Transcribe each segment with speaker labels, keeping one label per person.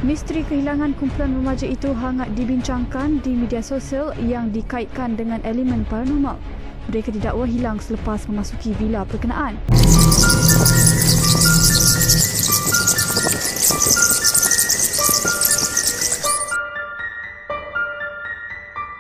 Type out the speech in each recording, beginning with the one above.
Speaker 1: Misteri kehilangan kumpulan remaja itu hangat dibincangkan di media sosial yang dikaitkan dengan elemen paranormal. Mereka didakwa hilang selepas memasuki vila berkenaan.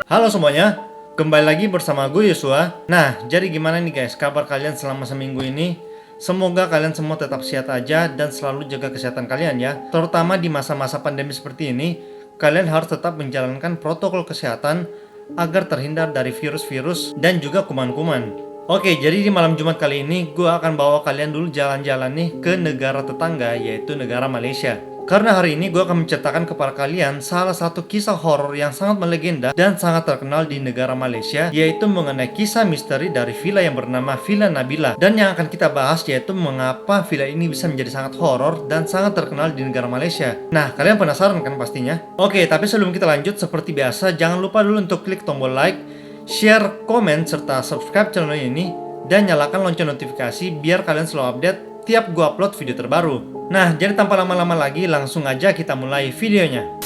Speaker 2: Halo semuanya, kembali lagi bersama gue Yosua. Nah, jadi gimana nih guys kabar kalian selama seminggu ini? Semoga kalian semua tetap sehat aja dan selalu jaga kesehatan kalian ya. Terutama di masa-masa pandemi seperti ini, kalian harus tetap menjalankan protokol kesehatan agar terhindar dari virus-virus dan juga kuman-kuman. Oke, jadi di malam Jumat kali ini gue akan bawa kalian dulu jalan-jalan nih ke negara tetangga, yaitu negara Malaysia. Karena hari ini gue akan menceritakan kepada kalian salah satu kisah horor yang sangat melegenda dan sangat terkenal di negara Malaysia, yaitu mengenai kisah misteri dari villa yang bernama Villa Nabila. Dan yang akan kita bahas yaitu mengapa villa ini bisa menjadi sangat horor dan sangat terkenal di negara Malaysia. Nah, kalian penasaran kan pastinya? Oke, tapi sebelum kita lanjut, seperti biasa jangan lupa dulu untuk klik tombol like, share, komen, serta subscribe channel ini dan nyalakan lonceng notifikasi biar kalian selalu update tiap gue upload video terbaru. Nah, jadi tanpa lama-lama lagi, langsung aja kita mulai videonya.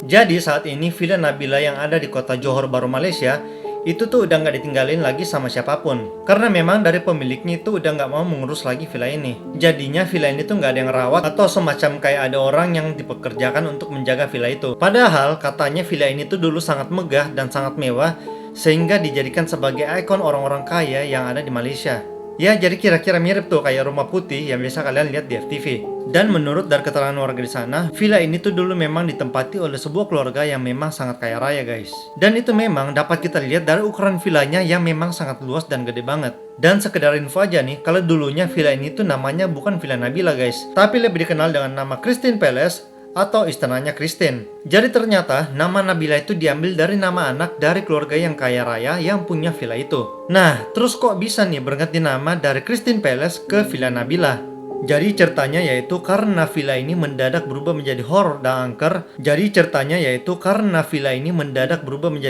Speaker 2: Jadi saat ini Villa Nabila yang ada di kota Johor Bahru, Malaysia, itu tuh udah nggak ditinggalin lagi sama siapapun. Karena memang dari pemiliknya itu udah nggak mau mengurus lagi villa ini. Jadinya villa ini tuh nggak ada yang rawat atau semacam kayak ada orang yang dipekerjakan untuk menjaga villa itu. Padahal katanya villa ini tuh dulu sangat megah dan sangat mewah, sehingga dijadikan sebagai ikon orang-orang kaya yang ada di Malaysia. Ya, jadi kira-kira mirip tuh kayak rumah putih yang biasa kalian lihat di FTV. Dan menurut dari keterangan warga di sana, villa ini tuh dulu memang ditempati oleh sebuah keluarga yang memang sangat kaya raya guys. Dan itu memang dapat kita lihat dari ukuran villanya yang memang sangat luas dan gede banget. Dan sekedar info aja nih, kalau dulunya villa ini tuh namanya bukan Villa Nabila guys, tapi lebih dikenal dengan nama Christine Palace atau istananya Christine. Jadi ternyata nama Nabila itu diambil dari nama anak dari keluarga yang kaya raya yang punya villa itu. Nah, terus kok bisa nih berganti nama dari Christine Palace ke Villa Nabila? Jadi ceritanya yaitu karena villa ini mendadak berubah menjadi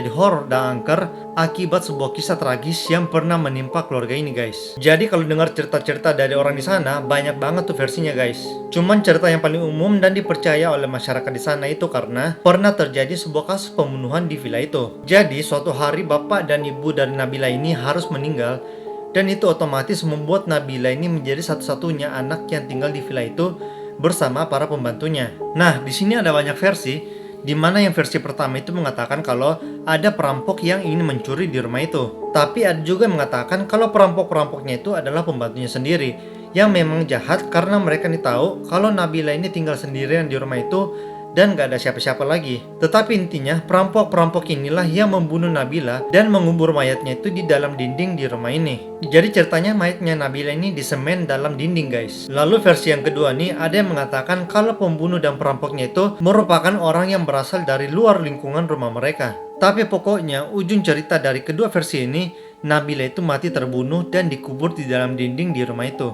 Speaker 2: horor dan angker. Akibat sebuah kisah tragis yang pernah menimpa keluarga ini guys. Jadi kalau dengar cerita-cerita dari orang di sana, banyak banget tuh versinya guys. Cuman cerita yang paling umum dan dipercaya oleh masyarakat di sana itu karena pernah terjadi sebuah kasus pembunuhan di villa itu. Jadi suatu hari bapak dan ibu dari Nabila ini harus meninggal. Dan itu otomatis membuat Nabila ini menjadi satu-satunya anak yang tinggal di villa itu bersama para pembantunya. Nah, di sini ada banyak versi, di mana yang versi pertama itu mengatakan kalau ada perampok yang ingin mencuri di rumah itu. Tapi ada juga yang mengatakan kalau perampok-perampoknya itu adalah pembantunya sendiri, yang memang jahat karena mereka nih tahu kalau Nabila ini tinggal sendirian di rumah itu dan gak ada siapa-siapa lagi. Tetapi intinya perampok-perampok inilah yang membunuh Nabila dan mengubur mayatnya itu di dalam dinding di rumah ini. Jadi ceritanya mayatnya Nabila ini disemen dalam dinding guys. Lalu versi yang kedua nih, ada yang mengatakan kalau pembunuh dan perampoknya itu merupakan orang yang berasal dari luar lingkungan rumah mereka. Tapi pokoknya ujung cerita dari kedua versi ini, Nabila itu mati terbunuh dan dikubur di dalam dinding di rumah itu.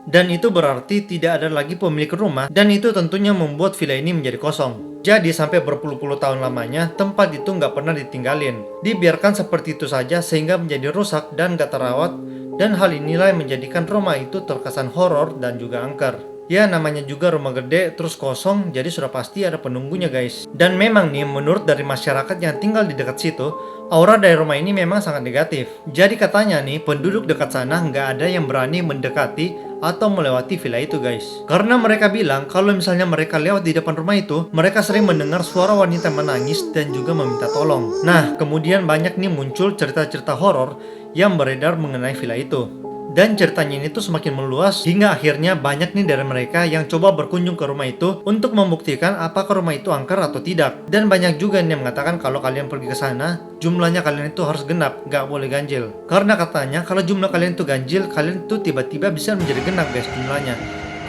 Speaker 2: Dan itu berarti tidak ada lagi pemilik rumah, dan itu tentunya membuat villa ini menjadi kosong. Jadi sampai berpuluh-puluh tahun lamanya tempat itu nggak pernah ditinggalin, dibiarkan seperti itu saja sehingga menjadi rusak dan nggak terawat. Dan hal inilah yang menjadikan rumah itu terkesan horor dan juga angker. Ya, namanya juga rumah gede terus kosong, jadi sudah pasti ada penunggunya guys. Dan memang nih, menurut dari masyarakat yang tinggal di dekat situ, aura dari rumah ini memang sangat negatif. Jadi katanya nih, penduduk dekat sana nggak ada yang berani mendekati atau melewati villa itu guys. Karena mereka bilang kalau misalnya mereka lewat di depan rumah itu, mereka sering mendengar suara wanita menangis dan juga meminta tolong. Nah, kemudian banyak nih muncul cerita-cerita horor yang beredar mengenai villa itu. Dan ceritanya ini tuh semakin meluas hingga akhirnya banyak nih dari mereka yang coba berkunjung ke rumah itu untuk membuktikan apakah rumah itu angker atau tidak. Dan banyak juga yang mengatakan kalau kalian pergi ke sana, jumlahnya kalian itu harus genap, gak boleh ganjil. Karena katanya kalau jumlah kalian itu ganjil, kalian itu tiba-tiba bisa menjadi genap guys jumlahnya.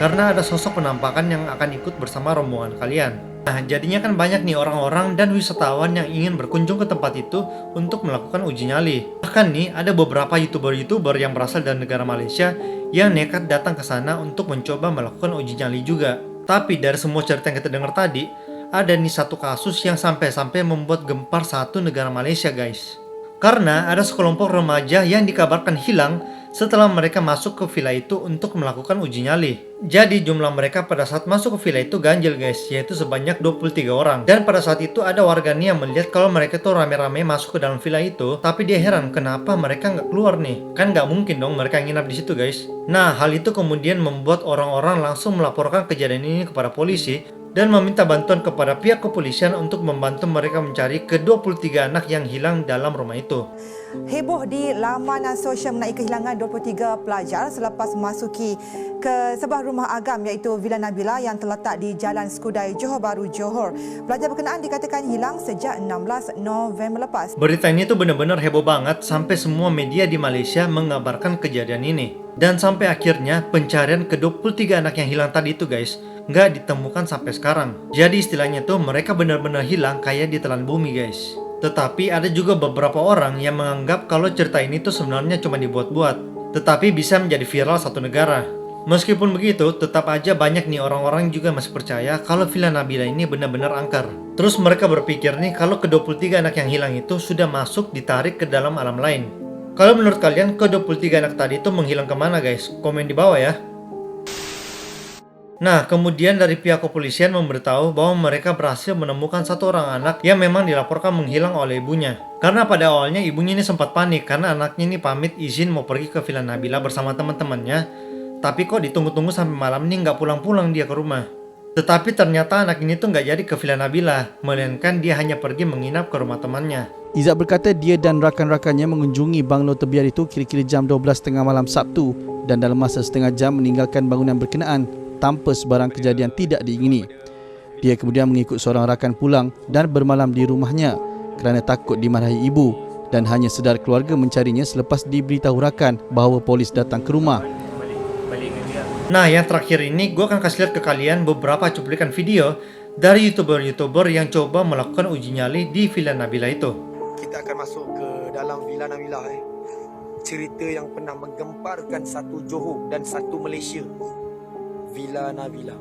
Speaker 2: Karena ada sosok penampakan yang akan ikut bersama rombongan kalian. Nah, jadinya kan banyak nih orang-orang dan wisatawan yang ingin berkunjung ke tempat itu untuk melakukan uji nyali. Bahkan nih, ada beberapa YouTuber yang berasal dari negara Malaysia yang nekat datang ke sana untuk mencoba melakukan uji nyali juga. Tapi dari semua cerita yang kita dengar tadi, ada nih satu kasus yang sampai-sampai membuat gempar satu negara Malaysia guys. Karena ada sekelompok remaja yang dikabarkan hilang setelah mereka masuk ke villa itu untuk melakukan uji nyali. Jadi jumlah mereka pada saat masuk ke villa itu ganjil guys, yaitu sebanyak 23 orang. Dan pada saat itu ada warga nih yang melihat kalau mereka tuh rame-rame masuk ke dalam villa itu, tapi dia heran kenapa mereka nggak keluar nih. Kan nggak mungkin dong mereka nginap di situ guys. Nah, hal itu kemudian membuat orang-orang langsung melaporkan kejadian ini kepada polisi dan meminta bantuan kepada pihak kepolisian untuk membantu mereka mencari ke-23 anak yang hilang dalam rumah itu.
Speaker 3: Heboh di laman sosial mengenai kehilangan 23 pelajar selepas memasuki ke sebuah rumah agam iaitu Villa Nabila yang terletak di Jalan Skudai, Johor Bahru, Johor. Pelajar berkenaan dikatakan hilang sejak 16 November lepas.
Speaker 2: Berita ini tuh benar-benar heboh banget sampai semua media di Malaysia mengabarkan kejadian ini. Dan sampai akhirnya pencarian ke-23 anak yang hilang tadi itu guys, nggak ditemukan sampai sekarang. Jadi istilahnya tuh mereka benar-benar hilang kayak ditelan bumi guys. Tetapi ada juga beberapa orang yang menganggap kalau cerita ini tuh sebenarnya cuma dibuat-buat, tetapi bisa menjadi viral satu negara. Meskipun begitu, tetap aja banyak nih orang-orang juga masih percaya kalau Villa Nabila ini benar-benar angker. Terus mereka berpikir nih kalau ke-23 anak yang hilang itu sudah masuk ditarik ke dalam alam lain. Kalau menurut kalian ke-23 anak tadi itu menghilang kemana guys? Komen di bawah ya. Nah, kemudian dari pihak kepolisian memberitahu bahwa mereka berhasil menemukan satu orang anak yang memang dilaporkan menghilang oleh ibunya. Karena pada awalnya ibunya ini sempat panik karena anaknya ini pamit izin mau pergi ke Villa Nabila bersama teman-temannya. Tapi kok ditunggu-tunggu sampai malam ini nggak pulang-pulang dia ke rumah. Tetapi ternyata anak ini tuh nggak jadi ke Villa Nabila, melainkan dia hanya pergi menginap ke rumah temannya.
Speaker 4: Izzat berkata dia dan rakan-rakannya mengunjungi banglo terbiar itu kira-kira jam 12.30 malam Sabtu dan dalam masa setengah jam meninggalkan bangunan berkenaan tanpa sebarang kejadian tidak diingini. Dia kemudian mengikut seorang rakan pulang dan bermalam di rumahnya kerana takut dimarahi ibu dan hanya sedar keluarga mencarinya selepas diberitahu rakan bahawa polis datang ke rumah.
Speaker 2: Nah, yang terakhir ini gue akan kasih lihat ke kalian beberapa cuplikan video dari YouTuber-YouTuber yang coba melakukan uji nyali di Villa Nabila itu.
Speaker 5: Kita akan masuk ke dalam Villa Nabila. Cerita yang pernah menggemparkan satu Johor dan satu Malaysia. Villa Nabila.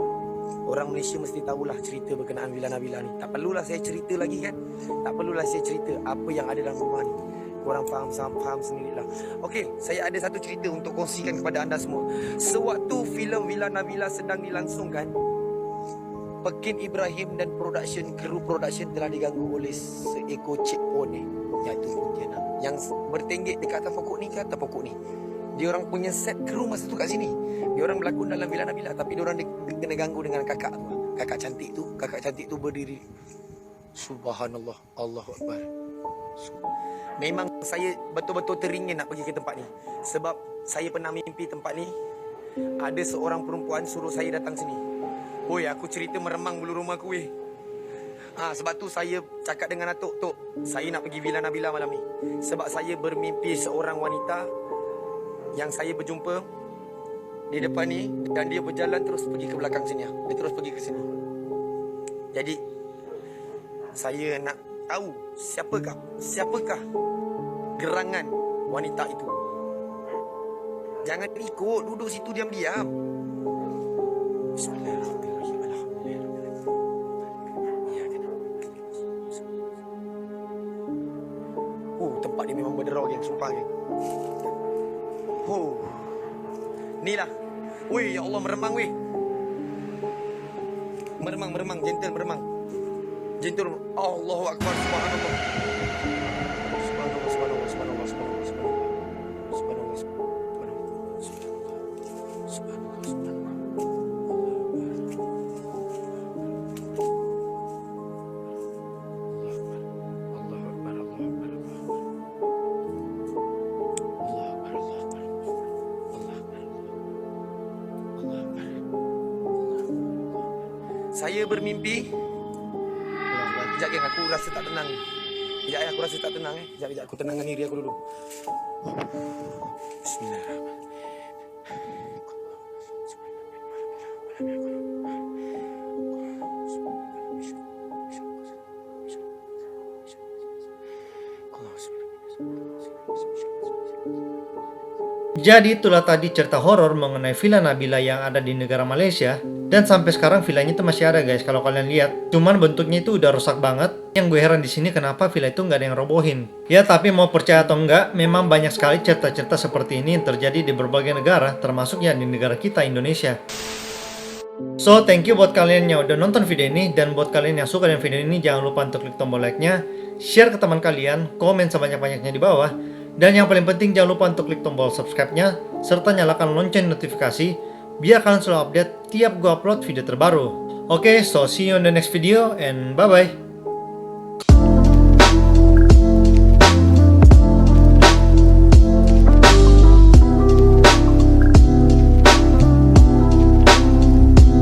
Speaker 5: Orang Malaysia mesti tahulah cerita berkenaan Villa Nabila ni. Tak perlulah saya cerita lagi kan. Tak perlulah saya cerita apa yang ada dalam rumah ni. Korang faham sendirilah. Okey, saya ada satu cerita untuk kongsikan kepada anda semua. Sewaktu filem Villa Nabila sedang dilangsungkan, Pekin Ibrahim dan kru production telah diganggu oleh seekor cik pon ni, iaitu Pontianak, yang bertenggek dekat atas pokok ni ke atas pokok ni. Dia orang punya set kru masa tu kat sini. Dia orang berlakon dalam Villa Nabila, tapi dia orang kena ganggu dengan kakak tu. Kakak cantik tu berdiri. Subhanallah, Allahu Akbar. Memang saya betul-betul teringin nak pergi ke tempat ni. Sebab saya pernah mimpi tempat ni. Ada seorang perempuan suruh saya datang sini. Oi, aku cerita meremang bulu rumah aku weh. Sebab tu saya cakap dengan Atuk, Tok, saya nak pergi Villa Nabila malam ni. Sebab saya bermimpi seorang wanita yang saya berjumpa di depan ni, dan dia berjalan terus pergi ke belakang sini. Dia terus pergi ke sini. Jadi saya nak tahu siapakah gerangan wanita itu. Jangan ikut, duduk situ diam-diam. Bismillahirrahmanirrahim. Tempat ni memang berderau geng, sumpah geng. Inilah. Weh, ya Allah, meremang weh. Meremang, gentle meremang. Gentle. Allahu Akbar, subhanallah. Saya bermimpi. Sekejap geng, aku rasa tak tenang. Sekejap aku rasa tak tenang. Sekejap aku tenangkan diri aku dulu. Bismillahirrahmanirrahim.
Speaker 2: Jadi itulah tadi cerita horor mengenai Villa Nabila yang ada di negara Malaysia. Dan sampai sekarang villanya itu masih ada guys kalau kalian lihat. Cuman bentuknya itu udah rusak banget. Yang gue heran di sini kenapa villa itu nggak ada yang robohin. Ya tapi mau percaya atau enggak, memang banyak sekali cerita-cerita seperti ini yang terjadi di berbagai negara, termasuk ya di negara kita Indonesia. So, thank you buat kalian yang udah nonton video ini. Dan buat kalian yang suka dengan video ini, jangan lupa untuk klik tombol like-nya, share ke teman kalian, komen sebanyak-banyaknya di bawah. Dan yang paling penting jangan lupa untuk klik tombol subscribe-nya, serta nyalakan lonceng notifikasi, biar kalian selalu update tiap gue upload video terbaru. Oke, so see you on the next video and bye-bye.